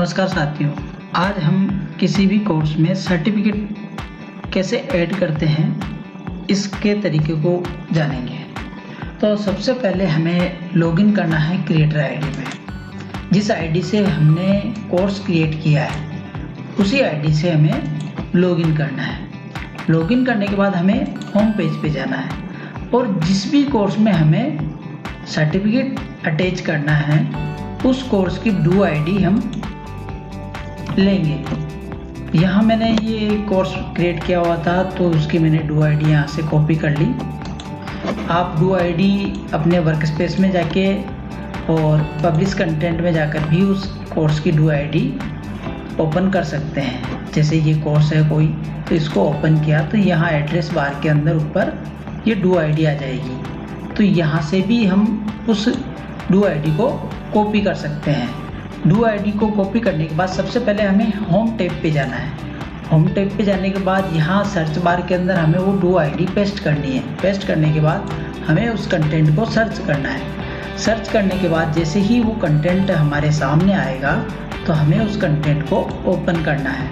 नमस्कार साथियों, आज हम किसी भी कोर्स में सर्टिफिकेट कैसे ऐड करते हैं इसके तरीके को जानेंगे। तो सबसे पहले हमें लॉगिन करना है क्रिएटर आईडी में। जिस आईडी से हमने कोर्स क्रिएट किया है उसी आईडी से हमें लॉगिन करना है। लॉगिन करने के बाद हमें होम पेज पे जाना है और जिस भी कोर्स में हमें सर्टिफिकेट अटैच करना है उस कोर्स की डू आईडी हम लेंगे। यहाँ मैंने ये कोर्स क्रिएट किया हुआ था तो उसकी मैंने डू आईडी यहाँ से कॉपी कर ली। आप डू आईडी अपने वर्क स्पेस में जाके और पब्लिश कंटेंट में जाकर भी उस कोर्स की डू आईडी ओपन कर सकते हैं। जैसे ये कोर्स है कोई, तो इसको ओपन किया तो यहाँ एड्रेस बार के अंदर ऊपर ये डू आईडी आ जाएगी। तो यहाँ से भी हम उस डू आईडी को कॉपी कर सकते हैं। डू आईडी को कॉपी करने के बाद सबसे पहले हमें होम टैब पे जाना है। होम टैब पे जाने के बाद यहाँ सर्च बार के अंदर हमें वो डू आईडी पेस्ट करनी है। पेस्ट करने के बाद हमें उस कंटेंट को सर्च करना है। सर्च करने के बाद जैसे ही वो कंटेंट हमारे सामने आएगा तो हमें उस कंटेंट को ओपन करना है।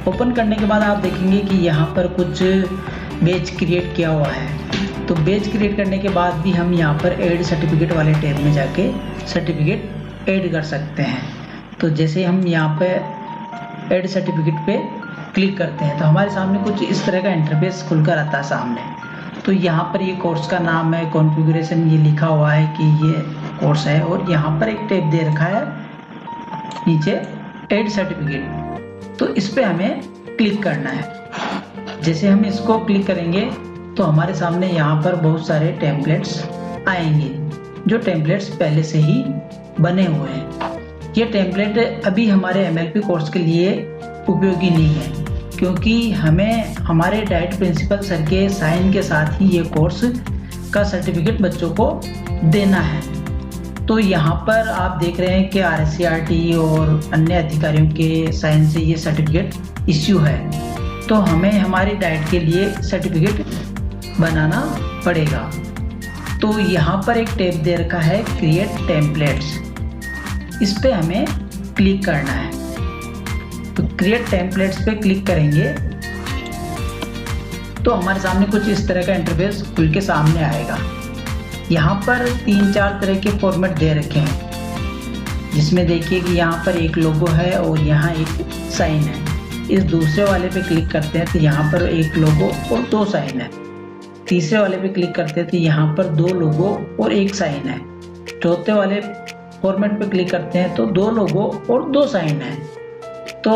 ओपन करने के बाद आप देखेंगे कि यहाँ पर कुछ पेज क्रिएट किया हुआ है। तो पेज क्रिएट करने के बाद भी हम यहाँ पर ऐड सर्टिफिकेट वाले टैब में जाके सर्टिफिकेट ऐड कर सकते हैं। तो जैसे हम यहाँ पे ऐड सर्टिफिकेट पे क्लिक करते हैं तो हमारे सामने कुछ इस तरह का इंटरफेस खुलकर आता है सामने। तो यहाँ पर ये कोर्स का नाम है, कॉन्फ़िगरेशन ये लिखा हुआ है कि ये कोर्स है और यहाँ पर एक टैब दे रखा है नीचे ऐड सर्टिफिकेट। तो इस पे हमें क्लिक करना है। जैसे हम इसको क्लिक करेंगे तो हमारे सामने यहाँ पर बहुत सारे टेम्पलेट्स आएंगे जो टेम्पलेट्स पहले से ही बने हुए हैं। ये टेम्पलेट अभी हमारे एमएलपी कोर्स के लिए उपयोगी नहीं है क्योंकि हमें हमारे डाइट प्रिंसिपल सर के साइन के साथ ही ये कोर्स का सर्टिफिकेट बच्चों को देना है। तो यहाँ पर आप देख रहे हैं कि RSCRT और अन्य अधिकारियों के साइन से ये सर्टिफिकेट इश्यू है। तो हमें हमारी डाइट के लिए सर्टिफिकेट बनाना पड़ेगा। तो यहाँ पर एक टैब दे रखा है क्रिएट टेम्पलेट्स, इस पे हमें क्लिक करना है। तो क्रिएट टेम्पलेट्स पे क्लिक करेंगे तो हमारे सामने कुछ इस तरह का इंटरफेस खुल के सामने आएगा। यहाँ पर 3-4 तरह के फॉर्मेट दे रखे हैं जिसमें देखिए कि यहाँ पर एक लोगो है और यहाँ एक साइन है। इस दूसरे वाले पे क्लिक करते हैं तो यहाँ पर एक लोगो और 2 साइन है। तीसरे वाले पे क्लिक करते हैं तो यहाँ पर 2 लोगो और 1 साइन है। चौथे वाले फॉर्मेट पे क्लिक करते हैं तो 2 लोगो और 2 साइन है। तो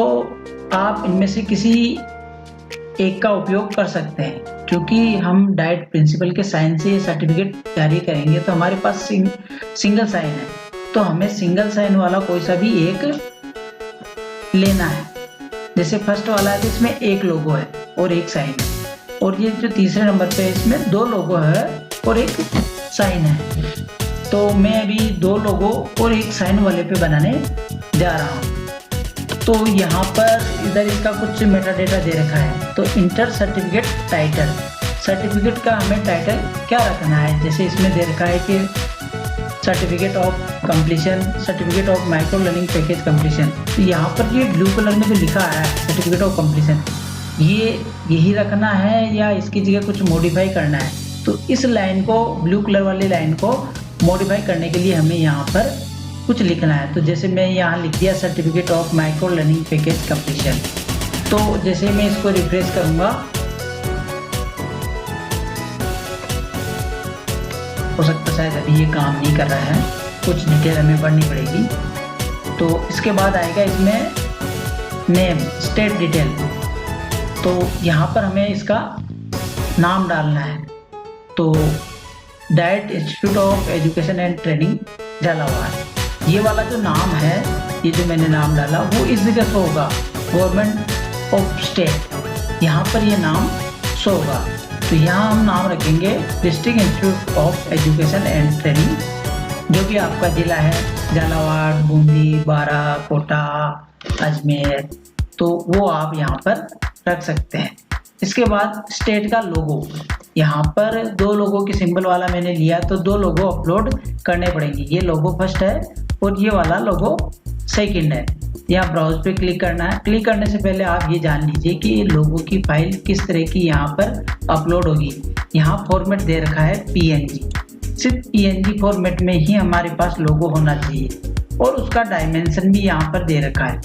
आप इनमें से किसी एक का उपयोग कर सकते हैं। क्योंकि हम डाइट प्रिंसिपल के साइन से ये सर्टिफिकेट जारी करेंगे तो हमारे पास सिंगल साइन है, तो हमें सिंगल साइन वाला कोई सा भी एक लेना है। जैसे फर्स्ट वाला है तो इसमें 1 लोगो है और 1 साइन है, और ये जो तीसरे नंबर पे है इसमें 2 लोगो है और 1 साइन है। तो मैं अभी 2 लोगो और 1 साइन वाले पे बनाने जा रहा हूँ। तो यहाँ पर इधर इसका कुछ मेटा डेटा दे रखा है। तो इंटर सर्टिफिकेट टाइटल, सर्टिफिकेट का हमें टाइटल क्या रखना है। जैसे इसमें दे रखा है कि certificate of completion, certificate of micro learning package completion. तो यहाँ पर ये ब्लू कलर में जो लिखा है सर्टिफिकेट ऑफ कंप्लीशन, ये यही रखना है या इसकी जगह कुछ मॉडिफाई करना है। तो इस लाइन को, ब्लू कलर वाली लाइन को मॉडिफाई करने के लिए हमें यहाँ पर कुछ लिखना है। तो जैसे मैं यहाँ लिख दिया certificate of micro learning package completion. तो जैसे मैं इसको रिफ्रेश करूँगा हो सकता है शायद अभी ये काम नहीं कर रहा है, कुछ डिटेल हमें भरनी पड़ेगी। तो इसके बाद आएगा इसमें नेम, स्टेट डिटेल। तो यहाँ पर हमें इसका नाम डालना है। तो diet institute of education and training Jhalawar, ये वाला जो नाम है, ये जो मैंने नाम डाला वो इस जगह शो होगा, गवर्नमेंट ऑफ स्टेट, यहाँ पर ये नाम शो होगा। तो यहाँ हम नाम रखेंगे district institute of education and training, जो भी आपका ज़िला है, झालावाड़, बूंदी, बारा, कोटा, अजमेर, तो वो आप यहाँ पर रख सकते हैं। इसके बाद स्टेट का लोगो, यहाँ पर 2 लोगों की सिंबल वाला मैंने लिया तो 2 लोगो अपलोड करने पड़ेंगे। ये लोगो फर्स्ट है और ये वाला लोगो सेकंड है। यहाँ ब्राउज पे क्लिक करना है। क्लिक करने से पहले आप ये जान लीजिए कि लोगों की फाइल किस तरह की यहाँ पर अपलोड होगी। यहाँ फॉर्मेट दे रखा है PNG, सिर्फ PNG फॉर्मेट में ही हमारे पास लोगो होना चाहिए और उसका डायमेंशन भी यहाँ पर दे रखा है।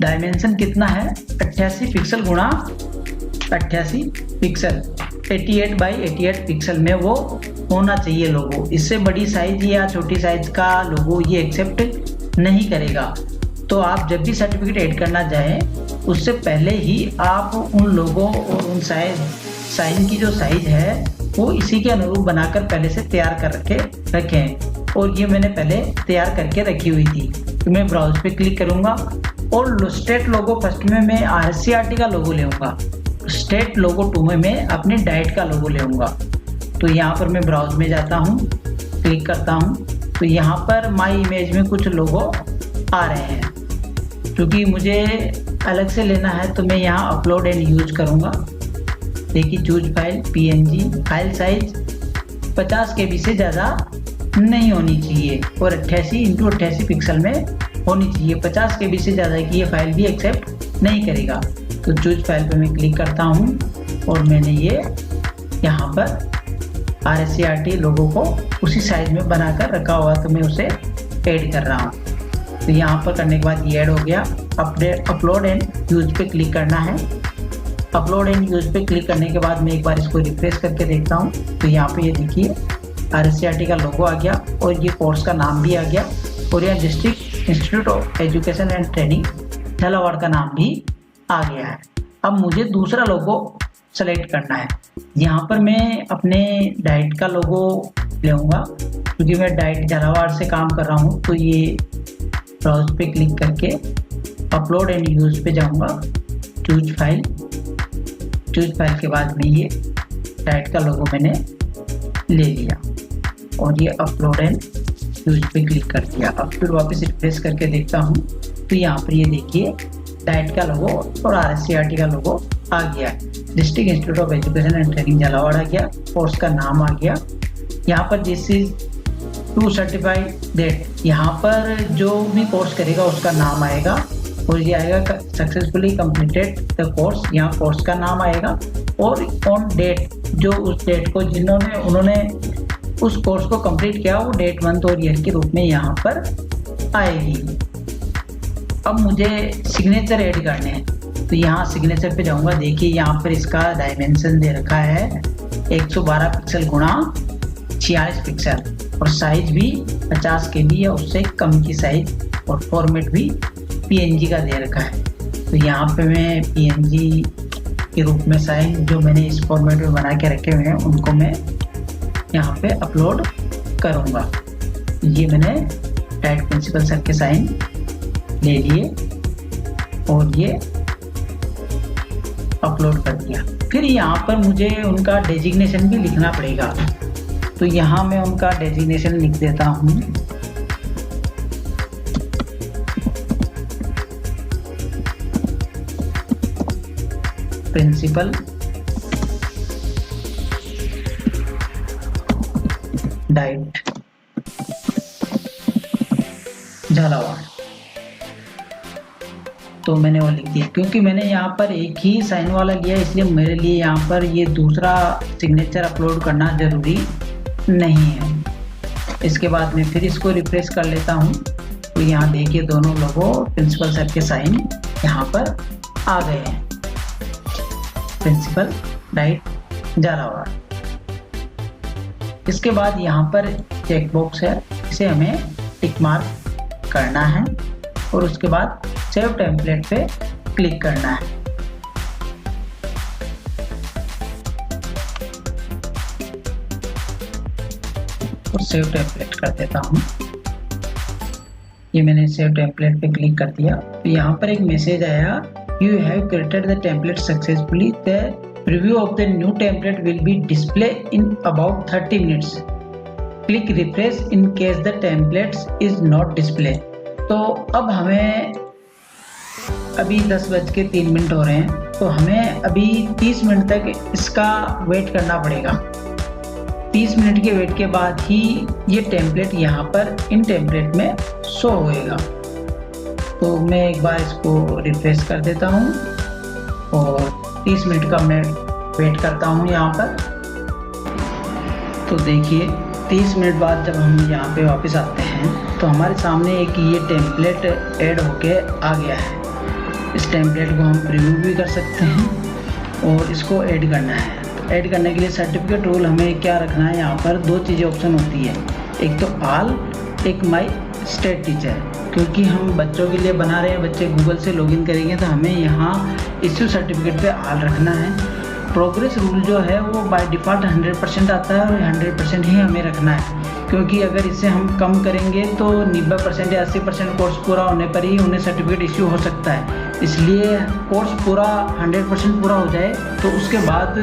डायमेंशन कितना है, 88 पिक्सल गुणा 88 पिक्सल, 88 बाई 88 पिक्सल में वो होना चाहिए लोगो। इससे बड़ी साइज या छोटी साइज का लोगो ये एक्सेप्ट नहीं करेगा। तो आप जब भी सर्टिफिकेट ऐड करना चाहें उससे पहले ही आप उन लोगो और उन साइन की जो साइज है वो इसी के अनुरूप बनाकर पहले से तैयार कर रखें। और ये मैंने पहले तैयार करके रखी हुई थी। तो मैं ब्राउज पे क्लिक करूँगा और स्टेट लोगो फर्स्ट में मैं RSCRT का लोगो लेऊंगा, स्टेट लोगो 2 में मैं अपने डाइट का लोगो लेऊंगा। तो यहाँ पर मैं ब्राउज में जाता हूँ, क्लिक करता हूँ, तो यहाँ पर माई इमेज में कुछ लोगो आ रहे हैं। क्योंकि मुझे अलग से लेना है तो मैं यहाँ अपलोड एंड यूज करूँगा। देखिए choose file PNG, file size 50 KB से ज़्यादा नहीं होनी चाहिए और 88x88 पिक्सल में होनी चाहिए। 50 KB से ज़्यादा की ये फाइल भी एक्सेप्ट नहीं करेगा। तो चूज फाइल पे मैं क्लिक करता हूँ और मैंने ये यहाँ पर RSCRT लोगो को उसी साइज में बनाकर रखा हुआ, तो मैं उसे ऐड कर रहा हूँ। तो यहाँ पर करने के बाद ये ऐड हो गया। अपलोड एंड यूज पे क्लिक करना है। अपलोड एंड यूज पे क्लिक करने के बाद मैं एक बार इसको रिफ्रेश करके देखता हूँ। तो यहाँ पे ये देखिए RSCRT का लोगो आ गया और ये कोर्स का नाम भी आ गया और यहाँ district institute of education and training Jhalawar का नाम भी आ गया है। अब मुझे दूसरा लोगो सेलेक्ट करना है। यहाँ पर मैं अपने डाइट का लोगो लेऊंगा क्योंकि मैं डाइट झालावाड़ से काम कर रहा हूँ। तो ये ब्राउज पे क्लिक करके अपलोड एंड यूज पे जाऊँगा, चूज फाइल के बाद में ये डाइट का लोगो मैंने ले लिया और ये अपलोड एंड यूज पे क्लिक कर दिया। अब फिर वापस रिफ्रेश करके देखता हूँ तो यहाँ पर ये देखिए डाइट का लोगो और RSCRT का लोगो आ गया। District institute of education and training Jhalawar आ गया, कोर्स का नाम आ गया। यहाँ पर this is to certified that, यहाँ पर जो भी कोर्स करेगा उसका नाम आएगा और ये आएगा सक्सेसफुली कंप्लीटेड द कोर्स, यहाँ कोर्स का नाम आएगा और ऑन डेट, जो उस डेट को उन्होंने उस कोर्स को कंप्लीट किया वो डेट, मंथ और ईयर के रूप में यहाँ पर आएगी। अब मुझे सिग्नेचर ऐड करने हैं तो यहाँ सिग्नेचर पे जाऊँगा। देखिए यहाँ पर इसका डायमेंशन दे रखा है 112 पिक्सल गुणा 46 पिक्सल और साइज भी 50 KB या उससे कम की साइज और फॉर्मेट भी PNG का दे रखा है। तो यहाँ पे मैं PNG के रूप में साइन जो मैंने इस फॉर्मेट में बना के रखे हुए हैं उनको मैं यहाँ पे अपलोड करूँगा। ये मैंने डाइट प्रिंसिपल सर के साइन ले लिए और ये अपलोड कर दिया। फिर यहाँ पर मुझे उनका डेजिग्नेशन भी लिखना पड़ेगा। तो यहाँ मैं उनका डेजिग्नेशन लिख देता हूँ। प्रिंसिपल डाइट झालावाड़, तो मैंने वो लिख दिया। क्योंकि मैंने यहाँ पर एक ही साइन वाला लिया इसलिए मेरे लिए यहाँ पर ये दूसरा सिग्नेचर अपलोड करना ज़रूरी नहीं है। इसके बाद मैं फिर इसको रिफ्रेश कर लेता हूँ तो यहाँ देखिए दोनों लोगों प्रिंसिपल सर के साइन यहाँ पर आ गए हैं, प्रिंसिपल डाइट झालावाड़। इसके बाद यहाँ पर चेक बॉक्स है, इसे हमें टिक मार्क करना है और उसके बाद सेव टेम्पलेट पे क्लिक करना है। और सेव टेम्पलेट कर देता हूँ। ये मैंने सेव टेम्पलेट पे क्लिक कर दिया तो यहाँ पर एक मैसेज आया, you have created the template successfully, the preview of the new template will be display in about 30 minutes, click refresh in case the templates is not display. तो अब हमें अभी 10:03 हो रहे हैं तो हमें अभी 30 मिनट तक इसका वेट करना पड़ेगा। 30 मिनट के वेट के बाद ही ये टेम्पलेट यहाँ पर इन टेम्पलेट में शो होएगा। तो मैं एक बार इसको रिफ्रेश कर देता हूँ और 30 मिनट का मैं वेट करता हूँ यहाँ पर। तो देखिए 30 मिनट बाद जब हम यहाँ पे वापस आते हैं तो हमारे सामने एक ये टेम्पलेट ऐड होके आ गया है। इस टेम्पलेट को हम प्रीव्यू भी कर सकते हैं और इसको ऐड करना है। तो ऐड करने के लिए सर्टिफिकेट रूल हमें क्या रखना है, यहाँ पर दो चीज़ें ऑप्शन होती है, एक तो ऑल, एक माई स्टेट टीचर। क्योंकि हम बच्चों के लिए बना रहे हैं, बच्चे गूगल से लॉगिन करेंगे तो हमें यहाँ इश्यू सर्टिफिकेट पे ऑल रखना है। प्रोग्रेस रूल जो है वो बाय डिफ़ॉल्ट 100% आता है और 100% ही हमें रखना है, क्योंकि अगर इसे हम कम करेंगे तो 90% या 80% कोर्स पूरा होने पर ही उन्हें सर्टिफिकेट इश्यू हो सकता है। इसलिए कोर्स पूरा 100% पूरा हो जाए तो उसके बाद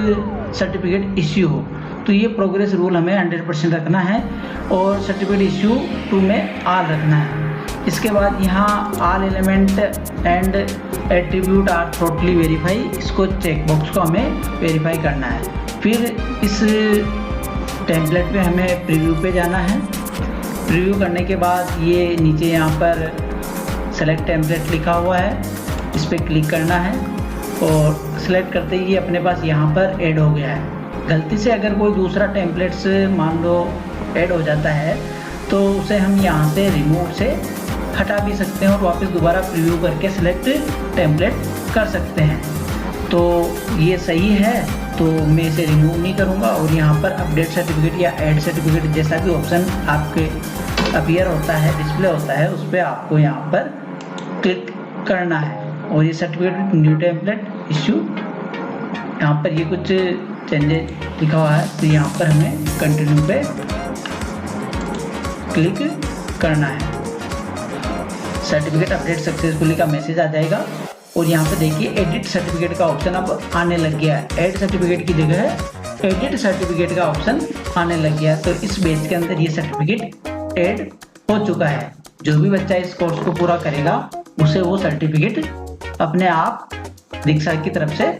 सर्टिफिकेट इश्यू हो। तो ये प्रोग्रेस रूल हमें 100% रखना है और सर्टिफिकेट इश्यू टू में ऑल रखना है। इसके बाद यहाँ all element and attribute are totally verify, इसको चेकबॉक्स को हमें वेरीफाई करना है। फिर इस टेम्पलेट पे हमें प्रीव्यू पे जाना है। प्रीव्यू करने के बाद ये नीचे यहाँ पर सेलेक्ट टेम्पलेट लिखा हुआ है, इस पर क्लिक करना है और सेलेक्ट करते ही ये अपने पास यहाँ पर ऐड हो गया है। गलती से अगर कोई दूसरा टेम्पलेट्स मान लो ऐड हो जाता है तो उसे हम यहाँ से रिमूव से हटा भी सकते हैं और वापस दोबारा प्रीव्यू करके सिलेक्ट टेम्पलेट कर सकते हैं। तो ये सही है, तो मैं इसे रिमूव नहीं करूँगा और यहाँ पर अपडेट सर्टिफिकेट या ऐड सर्टिफिकेट जैसा भी ऑप्शन आपके अपीयर होता है, डिस्प्ले होता है, उस पर आपको यहाँ पर क्लिक करना है और ये सर्टिफिकेट न्यू टेम्पलेट इश्यू, यहाँ पर ये कुछ चेंजेस लिखा हुआ है तो यहाँ पर हमें कंटिन्यू पे क्लिक करना है। सर्टिफिकेट अपडेट सक्सेसफुली का मैसेज आ जाएगा और यहाँ पे देखिए एडिट सर्टिफिकेट का ऑप्शन अब आने लग गया है। ऐड सर्टिफिकेट की जगह एडिट सर्टिफिकेट का ऑप्शन आने लग गया है। तो इस बैच के अंदर ये सर्टिफिकेट ऐड हो चुका है। जो भी बच्चा इस कोर्स को पूरा करेगा उसे वो सर्टिफिकेट अपने आप दीक्षा की तरफ से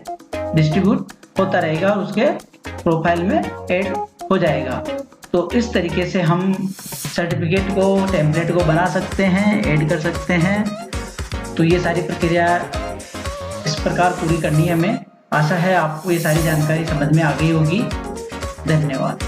डिस्ट्रीब्यूट होता रहेगा, उसके प्रोफाइल में ऐड हो जाएगा। तो इस तरीके से हम सर्टिफिकेट को, टेम्पलेट को बना सकते हैं, ऐड कर सकते हैं। तो ये सारी प्रक्रिया इस प्रकार पूरी करनी है हमें। आशा है आपको ये सारी जानकारी समझ में आ गई होगी। धन्यवाद।